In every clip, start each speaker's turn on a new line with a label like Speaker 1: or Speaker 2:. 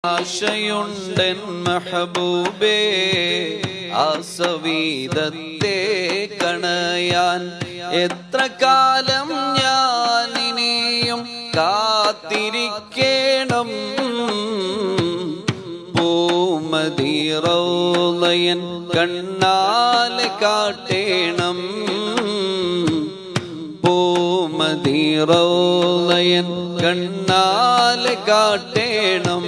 Speaker 1: ആശയുണ്ടൻ മെഹബൂബേ ആസവീദത്തെ കണയാൻ എത്ര കാലം ഞാൻ ഇനിയും കാത്തിരിക്കേണം പൂമദി റൗളയൻ കണ്ണാലെ കാട്ടേണം പൂമദി റൗളയൻ കണ്ണാലെ കാട്ടേണം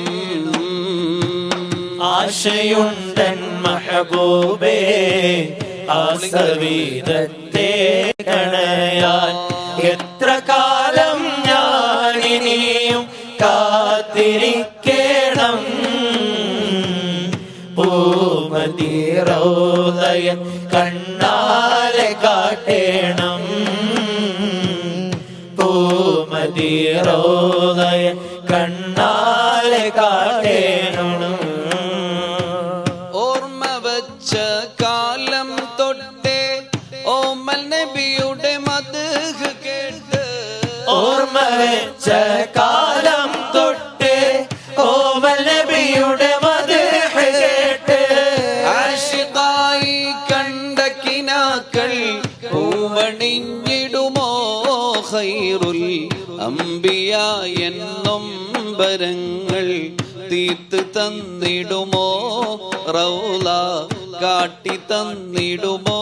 Speaker 2: ആശയുണ്ടൻ മെഹബൂബേ ആസവീദത്തെ കണയാൻ എത്ര കാലം ഞാൻ ഇനിയും കാത്തിരിക്കണം പൂമദി റൗളയൻ കണ്ണാലെ കാട്ടേണം പൂമദി റൗളയൻ കണ്ണാലെ കാട്ടേണം
Speaker 1: കാലം തൊട്ടേ ഓമൽ നബിയുടെ മദ്ഹ് കേട്ട്
Speaker 2: ഓർമ്മ വെച്ച കാലം തൊട്ടേ ഓമൽ നബിയുടെ മദ്ഹ് കേട്ട്
Speaker 1: ആശിഖായി കണ്ട കിനാക്കൾ പൂവണിഞ്ഞിടുമോ ഖൈറുൽ അംബിയ എന്നും ബരങ്ങൾ തീർത്ത് തന്നിടുമോ റൗള കാട്ടി തന്നിടുമോ